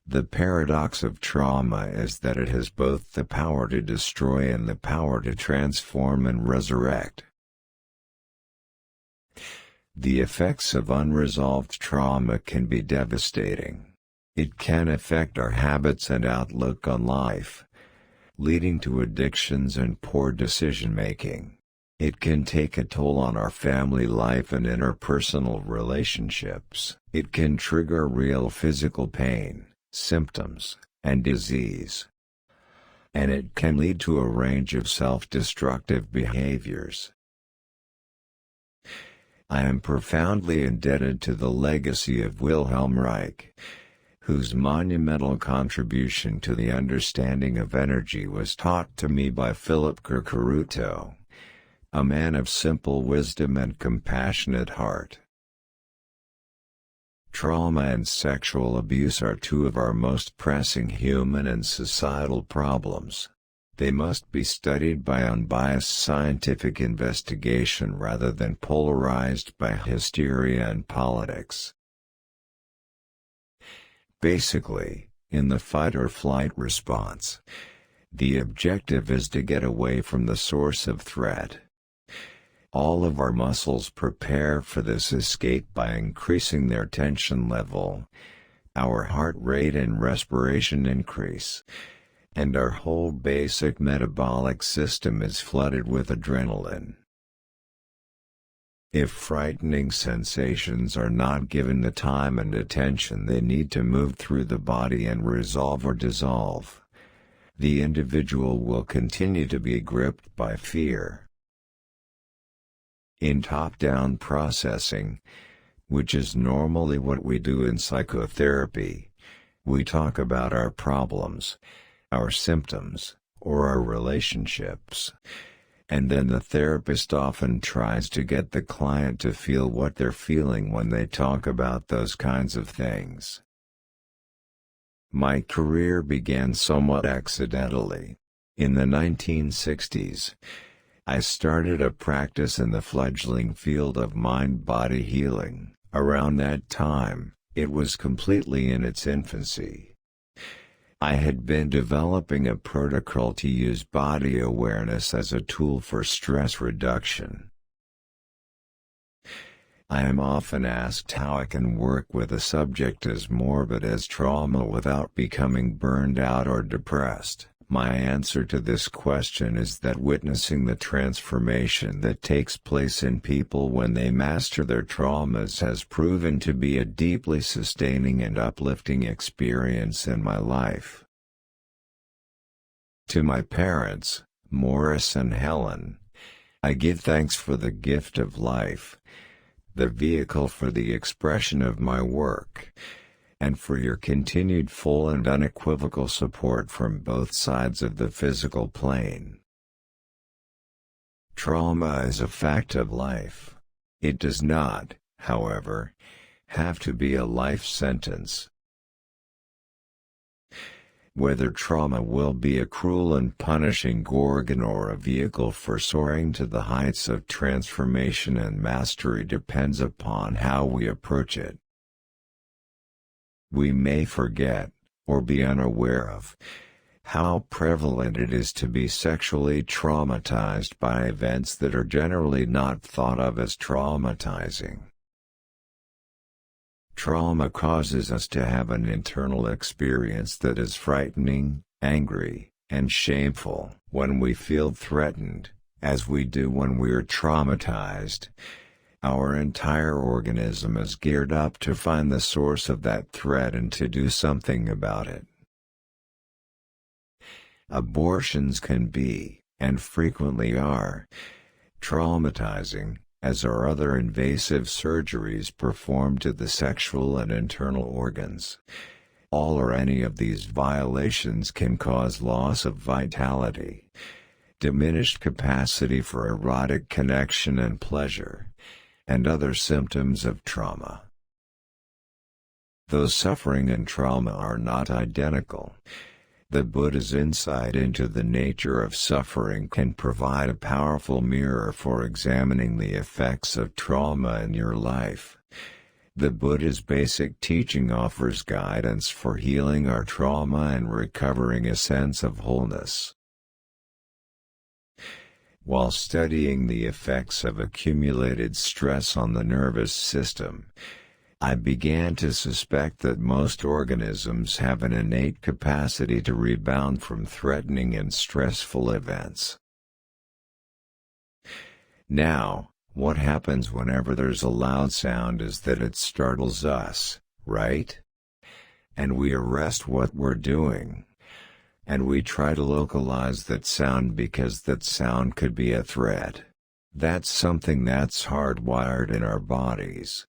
The paradox of trauma is that it has both the power to destroy and the power to transform and resurrect. The effects of unresolved trauma can be devastating. It can affect our habits and outlook on life, leading to addictions and poor decision-making. It can take a toll on our family life and interpersonal relationships. It can trigger real physical pain, symptoms, and disease. And it can lead to a range of self-destructive behaviors. I am profoundly indebted to the legacy of Wilhelm Reich, whose monumental contribution to the understanding of energy was taught to me by Philip Cucuruto, a man of simple wisdom and compassionate heart. Trauma and sexual abuse are two of our most pressing human and societal problems. They must be studied by unbiased scientific investigation rather than polarized by hysteria and politics. Basically, in the fight-or-flight response, the objective is to get away from the source of threat. All of our muscles prepare for this escape by increasing their tension level. Our heart rate and respiration increase, and our whole basic metabolic system is flooded with adrenaline. If frightening sensations are not given the time and attention they need to move through the body and resolve or dissolve, the individual will continue to be gripped by fear. In top-down processing, which is normally what we do in psychotherapy, we talk about our problems, our symptoms, or our relationships, and then the therapist often tries to get the client to feel what they're feeling when they talk about those kinds of things. My career began somewhat accidentally. In the 1960s, I started a practice in the fledgling field of mind-body healing. Around that time, it was completely in its infancy. I had been developing a protocol to use body awareness as a tool for stress reduction. I am often asked how I can work with a subject as morbid as trauma without becoming burned out or depressed. My answer to this question is that witnessing the transformation that takes place in people when they master their traumas has proven to be a deeply sustaining and uplifting experience in my life. To my parents, Morris and Helen, I give thanks for the gift of life, the vehicle for the expression of my work, and for your continued full and unequivocal support from both sides of the physical plane. Trauma is a fact of life. It does not, however, have to be a life sentence. Whether trauma will be a cruel and punishing gorgon or a vehicle for soaring to the heights of transformation and mastery depends upon how we approach it. We may forget, or be unaware of, how prevalent it is to be sexually traumatized by events that are generally not thought of as traumatizing. Trauma causes us to have an internal experience that is frightening, angry, and shameful. When we feel threatened, as we do when we are traumatized, our entire organism is geared up to find the source of that threat and to do something about it. Abortions can be, and frequently are, traumatizing, as are other invasive surgeries performed to the sexual and internal organs. All or any of these violations can cause loss of vitality, diminished capacity for erotic connection and pleasure, and other symptoms of trauma. Though suffering and trauma are not identical, the Buddha's insight into the nature of suffering can provide a powerful mirror for examining the effects of trauma in your life. The Buddha's basic teaching offers guidance for healing our trauma and recovering a sense of wholeness. While studying the effects of accumulated stress on the nervous system, I began to suspect that most organisms have an innate capacity to rebound from threatening and stressful events. Now, what happens whenever there's a loud sound is that it startles us, right? And we arrest what we're doing. And we try to localize that sound because that sound could be a threat. That's something that's hardwired in our bodies.